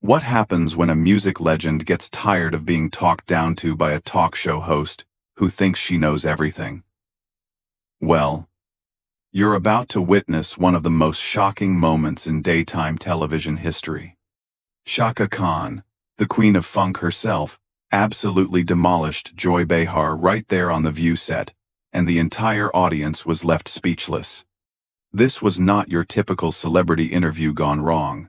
What happens when a music legend gets tired of being talked down to by a talk show host who thinks she knows everything? Well, you're about to witness one of the most shocking moments in daytime television history. Chaka Khan, the queen of funk herself, absolutely demolished Joy Behar right there on the View set, and the entire audience was left speechless. This was not your typical celebrity interview gone wrong.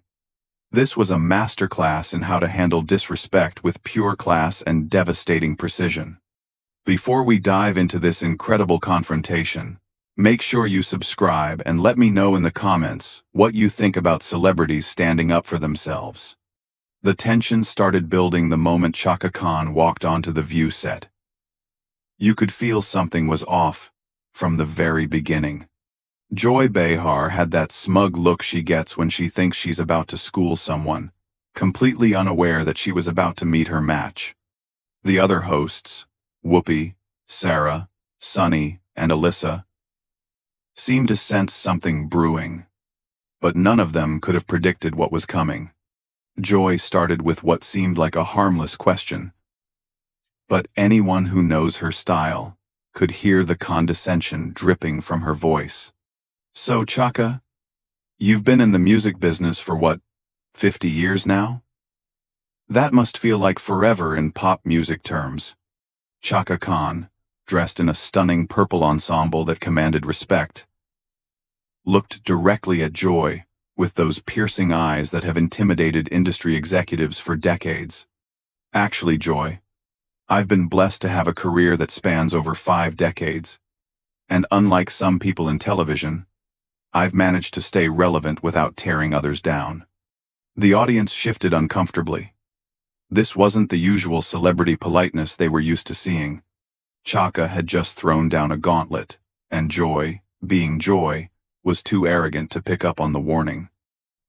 This was a masterclass in how to handle disrespect with pure class and devastating precision. Before we dive into this incredible confrontation, make sure you subscribe and let me know in the comments what you think about celebrities standing up for themselves. The tension started building the moment Chaka Khan walked onto the View set. You could feel something was off from the very beginning. Joy Behar had that smug look she gets when she thinks she's about to school someone, completely unaware that she was about to meet her match. The other hosts, Whoopi, Sarah, Sunny, and Alyssa, seemed to sense something brewing, but none of them could have predicted what was coming. Joy started with what seemed like a harmless question, but anyone who knows her style could hear the condescension dripping from her voice. So, Chaka, you've been in the music business for what, 50 years now? That must feel like forever in pop music terms. Chaka Khan, dressed in a stunning purple ensemble that commanded respect, looked directly at Joy with those piercing eyes that have intimidated industry executives for decades. Actually, Joy, I've been blessed to have a career that spans over 5 decades, and unlike some people in television, I've managed to stay relevant without tearing others down. The audience shifted uncomfortably. This wasn't the usual celebrity politeness they were used to seeing. Chaka had just thrown down a gauntlet, and Joy, being Joy, was too arrogant to pick up on the warning.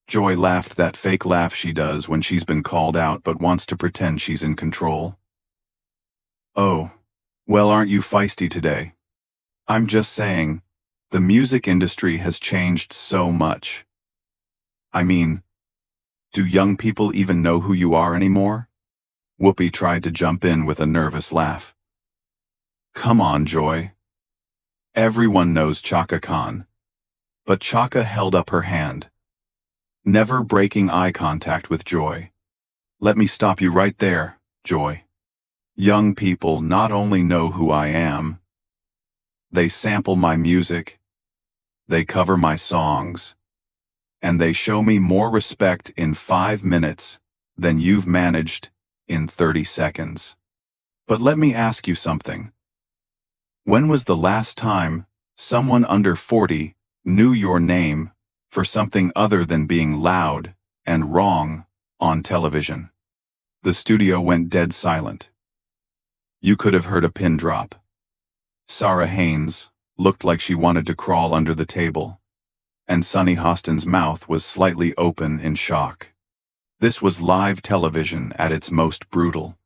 Joy laughed that fake laugh she does when she's been called out but wants to pretend she's in control. Oh, well, aren't you feisty today? I'm just saying, the music industry has changed so much. I mean, do young people even know who you are anymore? Whoopi tried to jump in with a nervous laugh. Come on, Joy. Everyone knows Chaka Khan. But Chaka held up her hand, never breaking eye contact with Joy. Let me stop you right there, Joy. Young people not only know who I am, they sample my music, they cover my songs, and they show me more respect in 5 minutes than you've managed in 30 seconds. But let me ask you something. When was the last time someone under 40 knew your name for something other than being loud and wrong on television? The studio went dead silent. You could have heard a pin drop. Sarah Haynes looked like she wanted to crawl under the table, and Sunny Hostin's mouth was slightly open in shock. This was live television at its most brutal.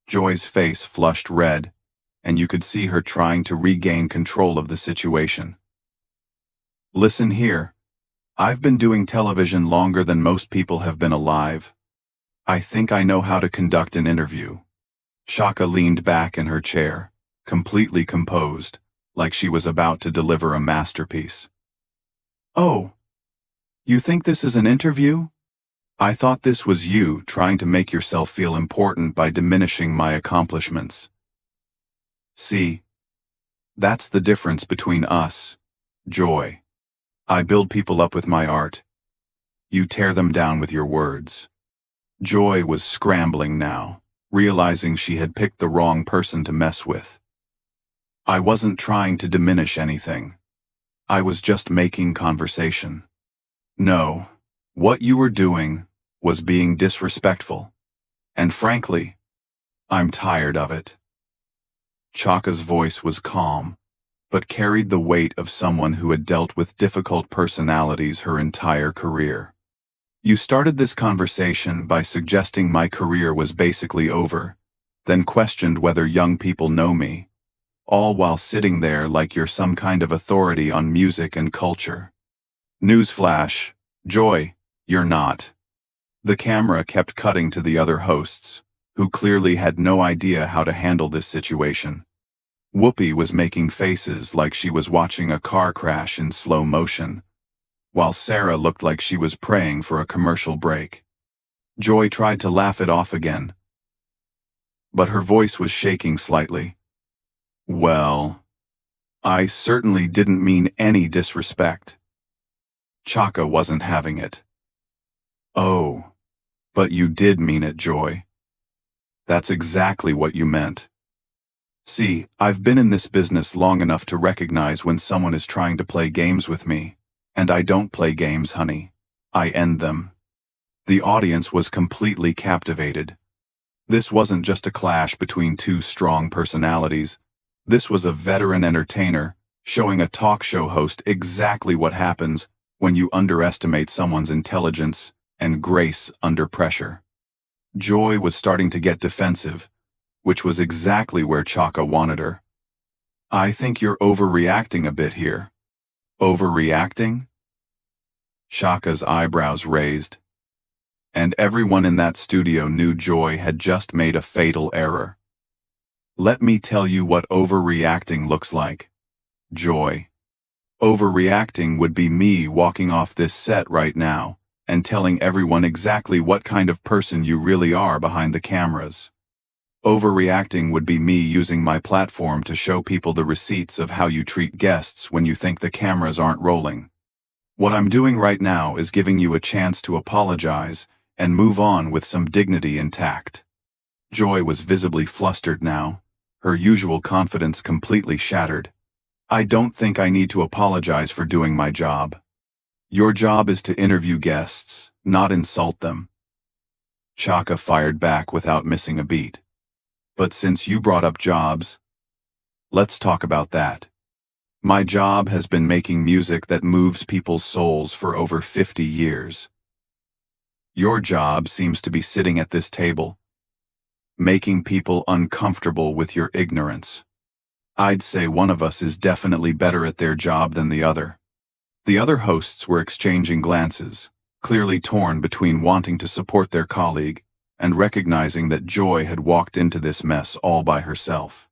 Joy's face flushed red, and you could see her trying to regain control of the situation. Listen here. I've been doing television longer than most people have been alive. I think I know how to conduct an interview. Chaka leaned back in her chair, completely composed, like she was about to deliver a masterpiece. Oh, you think this is an interview? I thought this was you trying to make yourself feel important by diminishing my accomplishments. See, that's the difference between us, Joy. I build people up with my art. You tear them down with your words. Joy was scrambling now, realizing she had picked the wrong person to mess with. I wasn't trying to diminish anything. I was just making conversation. No, what you were doing was being disrespectful. And frankly, I'm tired of it. Chaka's voice was calm, but carried the weight of someone who had dealt with difficult personalities her entire career. You started this conversation by suggesting my career was basically over, then questioned whether young people know me, all while sitting there like you're some kind of authority on music and culture. Newsflash, Joy, you're not. The camera kept cutting to the other hosts, who clearly had no idea how to handle this situation. Whoopi was making faces like she was watching a car crash in slow motion, while Sarah looked like she was praying for a commercial break. Joy tried to laugh it off again, but her voice was shaking slightly. Well, I certainly didn't mean any disrespect. Chaka wasn't having it. Oh, but you did mean it, Joy. That's exactly what you meant. See, I've been in this business long enough to recognize when someone is trying to play games with me, and I don't play games, honey. I end them. The audience was completely captivated. This wasn't just a clash between two strong personalities. This was a veteran entertainer showing a talk show host exactly what happens when you underestimate someone's intelligence and grace under pressure. Joy was starting to get defensive, which was exactly where Chaka wanted her. I think you're overreacting a bit here. Overreacting? Chaka's eyebrows raised, and everyone in that studio knew Joy had just made a fatal error. Let me tell you what overreacting looks like, Joy. Overreacting would be me walking off this set right now and telling everyone exactly what kind of person you really are behind the cameras. Overreacting would be me using my platform to show people the receipts of how you treat guests when you think the cameras aren't rolling. What I'm doing right now is giving you a chance to apologize and move on with some dignity intact. Joy was visibly flustered now, her usual confidence completely shattered. I don't think I need to apologize for doing my job. Your job is to interview guests, not insult them. Chaka fired back without missing a beat. But since you brought up jobs, let's talk about that. My job has been making music that moves people's souls for over 50 years. Your job seems to be sitting at this table, making people uncomfortable with your ignorance. I'd say one of us is definitely better at their job than the other. The other hosts were exchanging glances, clearly torn between wanting to support their colleague and recognizing that Joy had walked into this mess all by herself.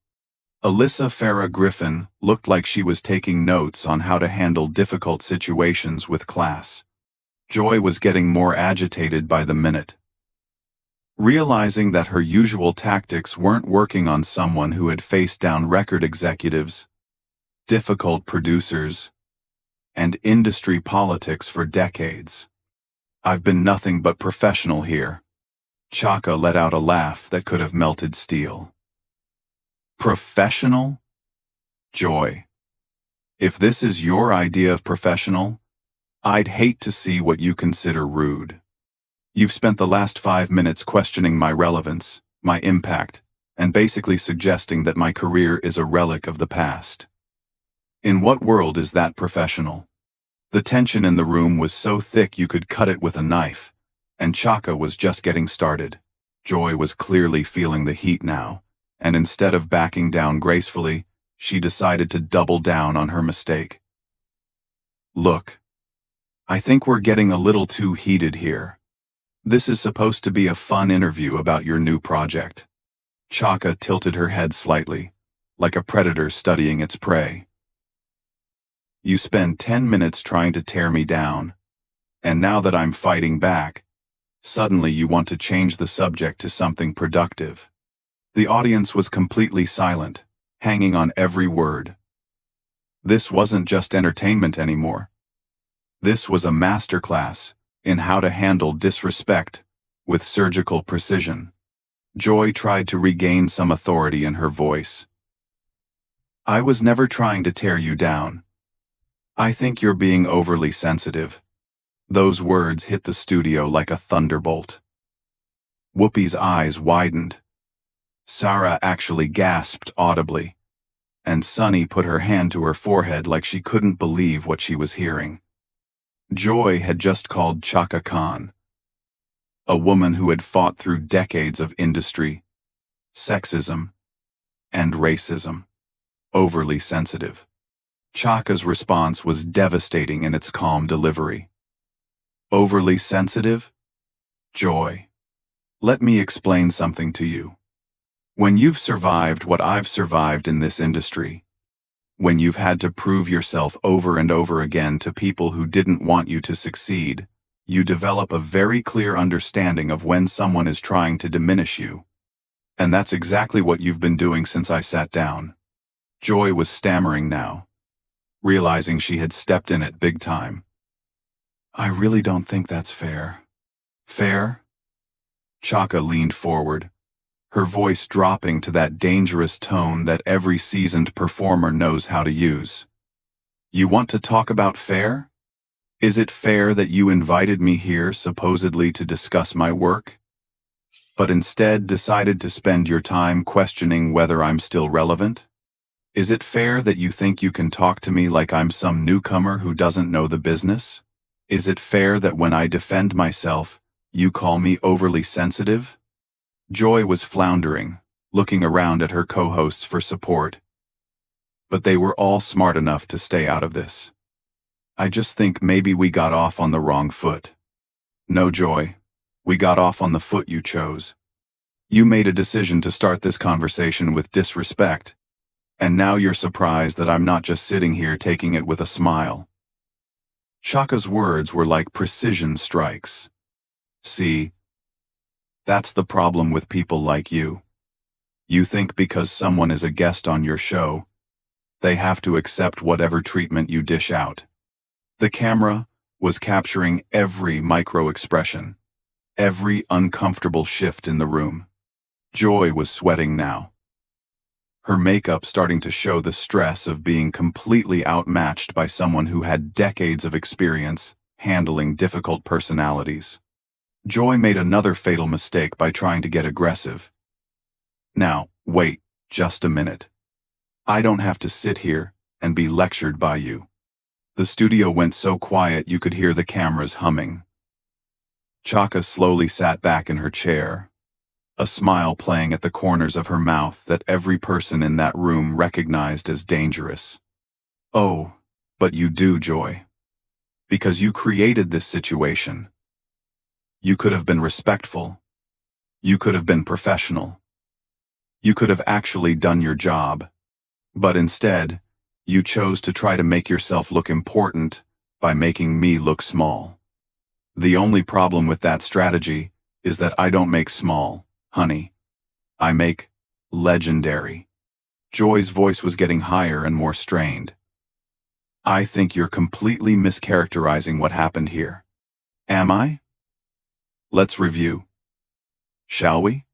Alyssa Farah Griffin looked like she was taking notes on how to handle difficult situations with class. Joy was getting more agitated by the minute. Realizing that her usual tactics weren't working on someone who had faced down record executives, difficult producers, and industry politics for decades. I've been nothing but professional here. Chaka let out a laugh that could have melted steel. Professional? Joy. If this is your idea of professional, I'd hate to see what you consider rude. You've spent the last 5 minutes questioning my relevance, my impact, and basically suggesting that my career is a relic of the past. In what world is that professional? The tension in the room was so thick you could cut it with a knife, and Chaka was just getting started. Joy was clearly feeling the heat now, and instead of backing down gracefully, she decided to double down on her mistake. Look, I think we're getting a little too heated here. This is supposed to be a fun interview about your new project. Chaka tilted her head slightly, like a predator studying its prey. You spend 10 minutes trying to tear me down, and now that I'm fighting back, suddenly you want to change the subject to something productive. The audience was completely silent, hanging on every word. This wasn't just entertainment anymore. This was a masterclass in how to handle disrespect with surgical precision. Joy tried to regain some authority in her voice. I was never trying to tear you down. I think you're being overly sensitive. Those words hit the studio like a thunderbolt. Whoopi's eyes widened. Sarah actually gasped audibly, and Sunny put her hand to her forehead like she couldn't believe what she was hearing. Joy had just called Chaka Khan, a woman who had fought through decades of industry, sexism, and racism, overly sensitive. Chaka's response was devastating in its calm delivery. Overly sensitive? Joy, let me explain something to you. When you've survived what I've survived in this industry, when you've had to prove yourself over and over again to people who didn't want you to succeed, you develop a very clear understanding of when someone is trying to diminish you. And that's exactly what you've been doing since I sat down. Joy was stammering now, realizing she had stepped in it big time. I really don't think that's fair. Fair? Chaka leaned forward, her voice dropping to that dangerous tone that every seasoned performer knows how to use. You want to talk about fair? Is it fair that you invited me here supposedly to discuss my work, but instead decided to spend your time questioning whether I'm still relevant? Is it fair that you think you can talk to me like I'm some newcomer who doesn't know the business? Is it fair that when I defend myself, you call me overly sensitive? Joy was floundering, looking around at her co-hosts for support. But they were all smart enough to stay out of this. I just think maybe we got off on the wrong foot. No, Joy, we got off on the foot you chose. You made a decision to start this conversation with disrespect, and now you're surprised that I'm not just sitting here taking it with a smile. Chaka's words were like precision strikes. See, that's the problem with people like you. You think because someone is a guest on your show, they have to accept whatever treatment you dish out. The camera was capturing every micro-expression, every uncomfortable shift in the room. Joy was sweating now, her makeup starting to show the stress of being completely outmatched by someone who had decades of experience handling difficult personalities. Joy made another fatal mistake by trying to get aggressive. Now, wait, just a minute. I don't have to sit here and be lectured by you. The studio went so quiet you could hear the cameras humming. Chaka slowly sat back in her chair, a smile playing at the corners of her mouth that every person in that room recognized as dangerous. Oh, but you do, Joy. Because you created this situation. You could have been respectful. You could have been professional. You could have actually done your job. But instead, you chose to try to make yourself look important by making me look small. The only problem with that strategy is that I don't make small, honey. I make legendary. Joy's voice was getting higher and more strained. I think you're completely mischaracterizing what happened here. Am I? Let's review. Shall we?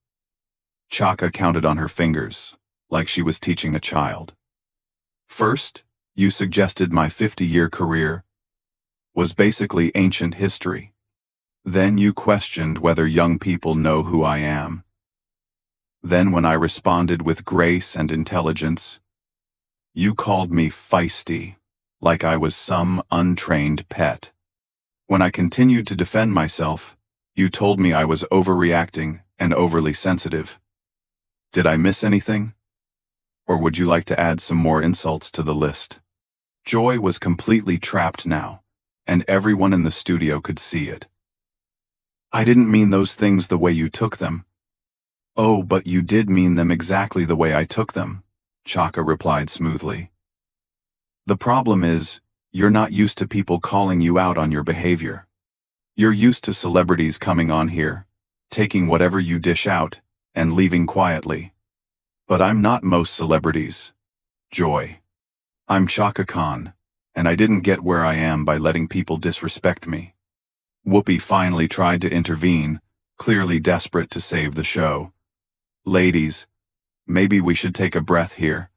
Chaka counted on her fingers, like she was teaching a child. First, you suggested my 50-year career was basically ancient history. Then you questioned whether young people know who I am. Then when I responded with grace and intelligence, you called me feisty, like I was some untrained pet. When I continued to defend myself, you told me I was overreacting and overly sensitive. Did I miss anything? Or would you like to add some more insults to the list? Joy was completely trapped now, and everyone in the studio could see it. I didn't mean those things the way you took them. Oh, but you did mean them exactly the way I took them, Chaka replied smoothly. The problem is, you're not used to people calling you out on your behavior. You're used to celebrities coming on here, taking whatever you dish out, and leaving quietly. But I'm not most celebrities, Joy. I'm Chaka Khan, and I didn't get where I am by letting people disrespect me. Whoopi finally tried to intervene, clearly desperate to save the show. Ladies, maybe we should take a breath here.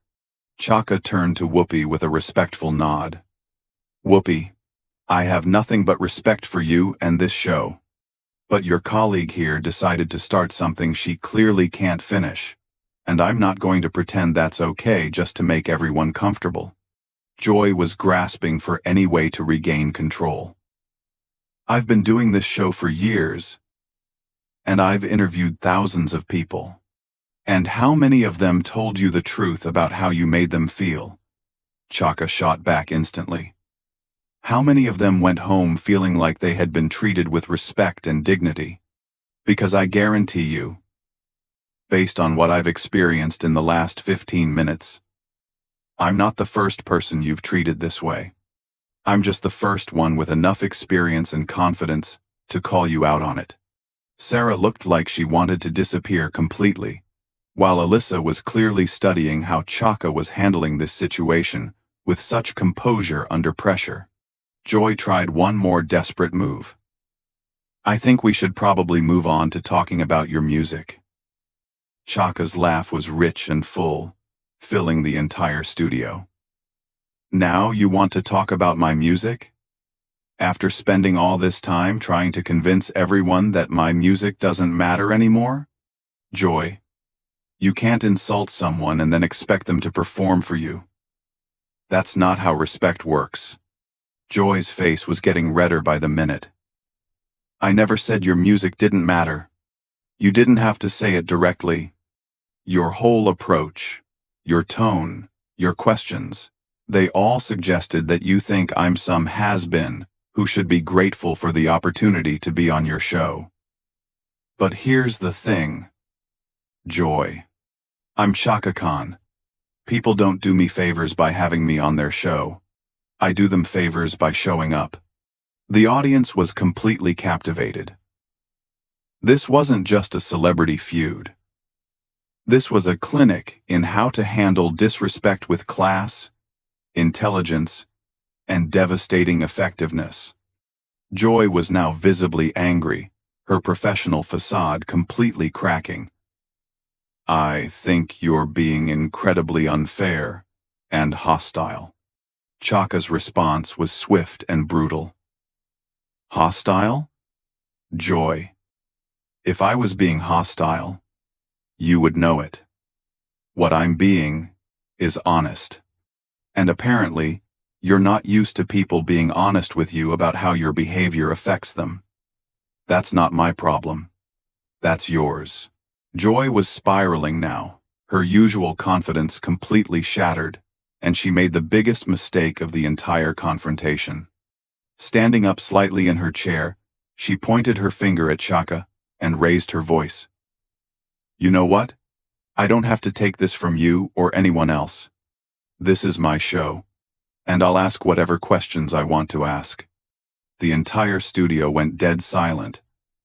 Chaka turned to Whoopi with a respectful nod. Whoopi, I have nothing but respect for you and this show. But your colleague here decided to start something she clearly can't finish, and I'm not going to pretend that's okay just to make everyone comfortable. Joy was grasping for any way to regain control. I've been doing this show for years, and I've interviewed thousands of people. And how many of them told you the truth about how you made them feel? Chaka shot back instantly. How many of them went home feeling like they had been treated with respect and dignity? Because I guarantee you, based on what I've experienced in the last 15 minutes, I'm not the first person you've treated this way. I'm just the first one with enough experience and confidence to call you out on it. Sarah looked like she wanted to disappear completely, while Alyssa was clearly studying how Chaka was handling this situation with such composure under pressure. Joy tried one more desperate move. I think we should probably move on to talking about your music. Chaka's laugh was rich and full, filling the entire studio. Now you want to talk about my music? After spending all this time trying to convince everyone that my music doesn't matter anymore? Joy, you can't insult someone and then expect them to perform for you. That's not how respect works. Joy's face was getting redder by the minute. I never said your music didn't matter. You didn't have to say it directly. Your whole approach, your tone, your questions, they all suggested that you think I'm some has-been who should be grateful for the opportunity to be on your show. But here's the thing, Joy. I'm Chaka Khan. People don't do me favors by having me on their show. I do them favors by showing up. The audience was completely captivated. This wasn't just a celebrity feud. This was a clinic in how to handle disrespect with class, intelligence, and devastating effectiveness. Joy was now visibly angry, her professional facade completely cracking. I think you're being incredibly unfair and hostile. Chaka's response was swift and brutal. Hostile? Joy. If I was being hostile, you would know it. What I'm being is honest. And apparently, you're not used to people being honest with you about how your behavior affects them. That's not my problem. That's yours. Joy was spiraling now, her usual confidence completely shattered, and she made the biggest mistake of the entire confrontation. Standing up slightly in her chair, she pointed her finger at Chaka and raised her voice. You know what? I don't have to take this from you or anyone else. This is my show, and I'll ask whatever questions I want to ask. The entire studio went dead silent.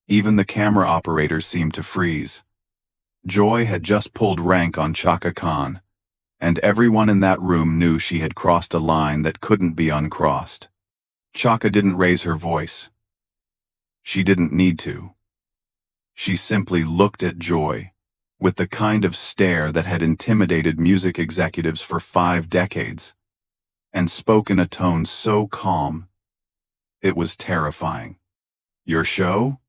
Even the camera operators seemed to freeze. Joy had just pulled rank on Chaka Khan, and everyone in that room knew she had crossed a line that couldn't be uncrossed. Chaka didn't raise her voice. She didn't need to. She simply looked at Joy, with the kind of stare that had intimidated music executives for 5 decades, and spoke in a tone so calm, it was terrifying. Your show?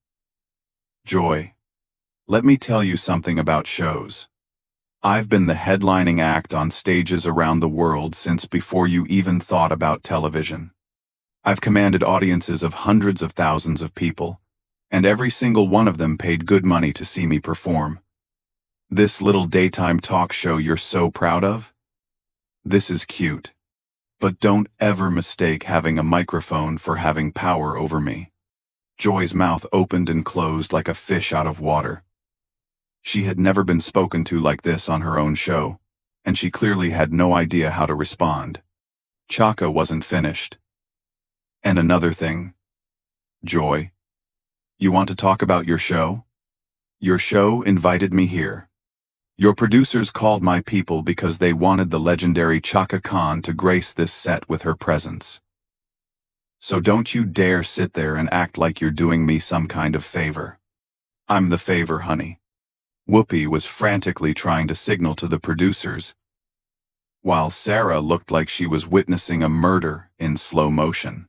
Joy, let me tell you something about shows. I've been the headlining act on stages around the world since before you even thought about television. I've commanded audiences of hundreds of thousands of people, and every single one of them paid good money to see me perform. This little daytime talk show you're so proud of? This is cute. But don't ever mistake having a microphone for having power over me. Joy's mouth opened and closed like a fish out of water. She had never been spoken to like this on her own show, and she clearly had no idea how to respond. Chaka wasn't finished. And another thing. Joy, you want to talk about your show? Your show invited me here. Your producers called my people because they wanted the legendary Chaka Khan to grace this set with her presence. So don't you dare sit there and act like you're doing me some kind of favor. I'm the favor, honey. Whoopi was frantically trying to signal to the producers, while Sarah looked like she was witnessing a murder in slow motion.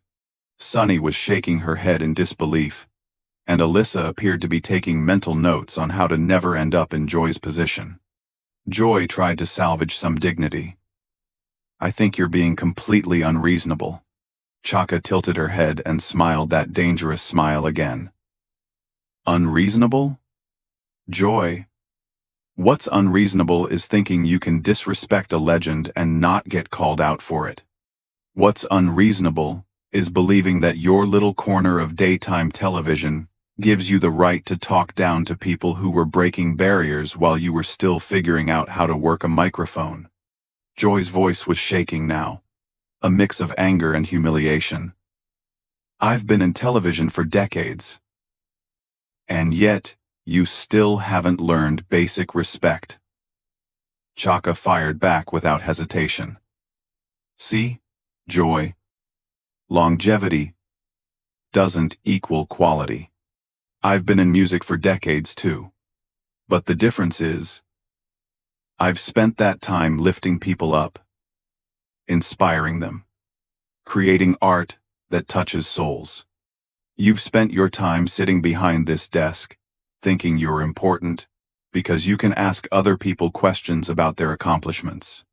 Sunny was shaking her head in disbelief, and Alyssa appeared to be taking mental notes on how to never end up in Joy's position. Joy tried to salvage some dignity. I think you're being completely unreasonable. Chaka tilted her head and smiled that dangerous smile again. Unreasonable? Joy, what's unreasonable is thinking you can disrespect a legend and not get called out for it. What's unreasonable is believing that your little corner of daytime television Gives you the right to talk down to people who were breaking barriers while you were still figuring out how to work a microphone. Joy's voice was shaking now, a mix of anger and humiliation. I've been in television for decades. And yet, you still haven't learned basic respect. Chaka fired back without hesitation. See, Joy, longevity doesn't equal quality. I've been in music for decades too. But the difference is, I've spent that time lifting people up, inspiring them, creating art that touches souls. You've spent your time sitting behind this desk, thinking you're important, because you can ask other people questions about their accomplishments.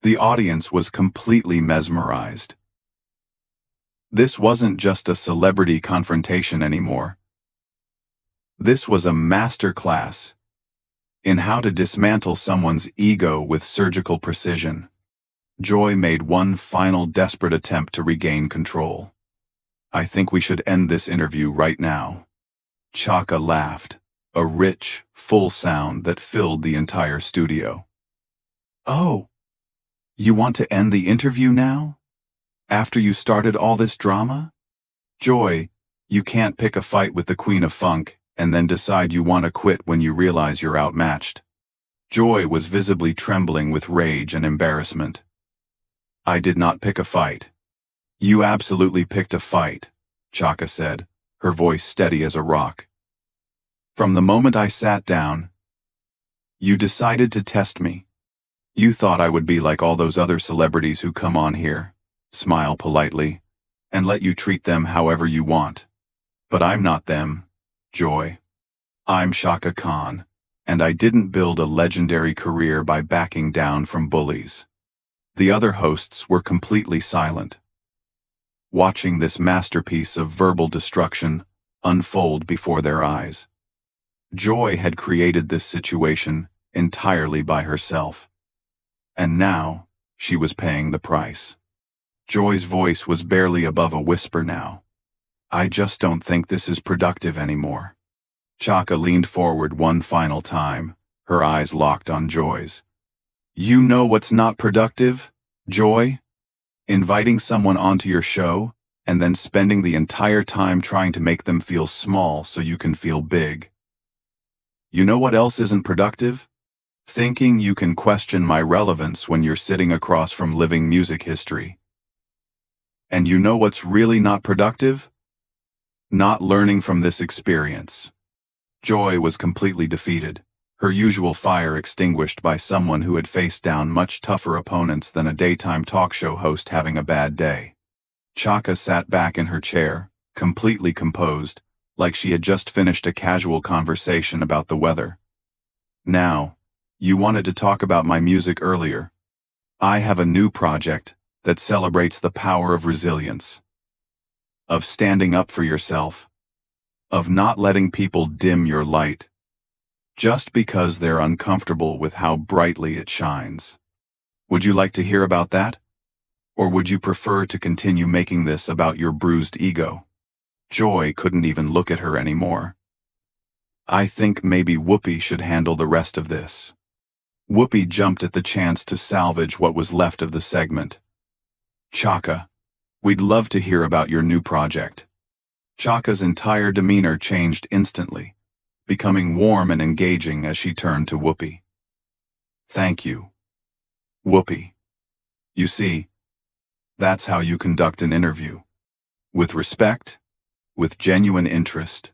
The audience was completely mesmerized. This wasn't just a celebrity confrontation anymore. This was a master class in how to dismantle someone's ego with surgical precision. Joy made one final desperate attempt to regain control. I think we should end this interview right now. Chaka laughed, a rich, full sound that filled the entire studio. Oh, you want to end the interview now? After you started all this drama? Joy, you can't pick a fight with the Queen of Funk and then decide you want to quit when you realize you're outmatched. Joy was visibly trembling with rage and embarrassment. I did not pick a fight. You absolutely picked a fight, Chaka said, her voice steady as a rock. From the moment I sat down, you decided to test me. You thought I would be like all those other celebrities who come on here, smile politely, and let you treat them however you want. But I'm not them, Joy. I'm Chaka Khan, and I didn't build a legendary career by backing down from bullies. The other hosts were completely silent, watching this masterpiece of verbal destruction unfold before their eyes. Joy had created this situation entirely by herself, and now she was paying the price. Joy's voice was barely above a whisper now. I just don't think this is productive anymore. Chaka leaned forward one final time, her eyes locked on Joy's. You know what's not productive, Joy? Inviting someone onto your show, and then spending the entire time trying to make them feel small so you can feel big. You know what else isn't productive? Thinking you can question my relevance when you're sitting across from living music history. And you know what's really not productive? Not learning from this experience. Joy was completely defeated, her usual fire extinguished by someone who had faced down much tougher opponents than a daytime talk show host having a bad day. Chaka sat back in her chair, completely composed, like she had just finished a casual conversation about the weather. Now, you wanted to talk about my music earlier. I have a new project that celebrates the power of resilience, of standing up for yourself, of not letting people dim your light, just because they're uncomfortable with how brightly it shines. Would you like to hear about that? Or would you prefer to continue making this about your bruised ego? Joy couldn't even look at her anymore. I think maybe Whoopi should handle the rest of this. Whoopi jumped at the chance to salvage what was left of the segment. Chaka, we'd love to hear about your new project. Chaka's entire demeanor changed instantly, becoming warm and engaging as she turned to Whoopi. Thank you, Whoopi. You see, that's how you conduct an interview. With respect, with genuine interest,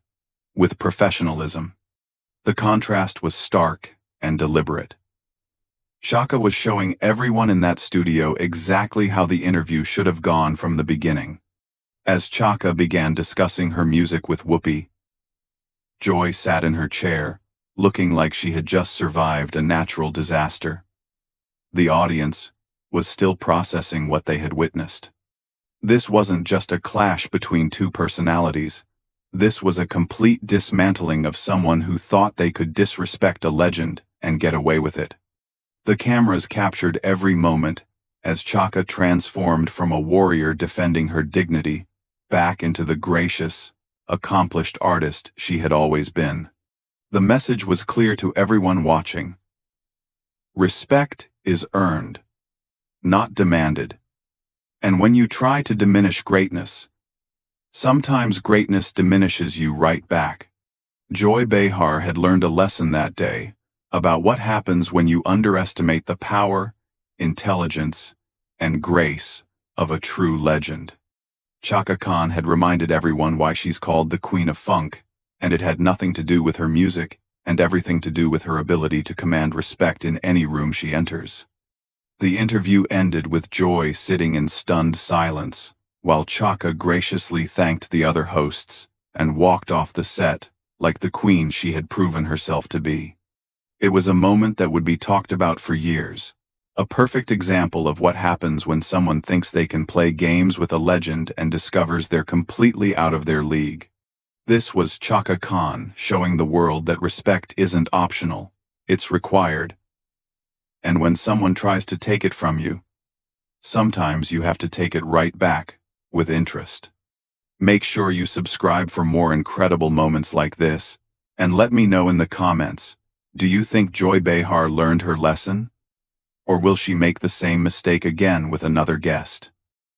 with professionalism. The contrast was stark and deliberate. Chaka was showing everyone in that studio exactly how the interview should have gone from the beginning. As Chaka began discussing her music with Whoopi, Joy sat in her chair, looking like she had just survived a natural disaster. The audience was still processing what they had witnessed. This wasn't just a clash between two personalities. This was a complete dismantling of someone who thought they could disrespect a legend and get away with it. The cameras captured every moment as Chaka transformed from a warrior defending her dignity back into the gracious, accomplished artist she had always been. The message was clear to everyone watching. Respect is earned, not demanded. And when you try to diminish greatness, sometimes greatness diminishes you right back. Joy Behar had learned a lesson that day about what happens when you underestimate the power, intelligence, and grace of a true legend. Chaka Khan had reminded everyone why she's called the Queen of Funk, and it had nothing to do with her music and everything to do with her ability to command respect in any room she enters. The interview ended with Joy sitting in stunned silence, while Chaka graciously thanked the other hosts and walked off the set like the queen she had proven herself to be. It was a moment that would be talked about for years, a perfect example of what happens when someone thinks they can play games with a legend and discovers they're completely out of their league. This was Chaka Khan showing the world that respect isn't optional, it's required. And when someone tries to take it from you, sometimes you have to take it right back, with interest. Make sure you subscribe for more incredible moments like this, and let me know in the comments, do you think Joy Behar learned her lesson? Or will she make the same mistake again with another guest?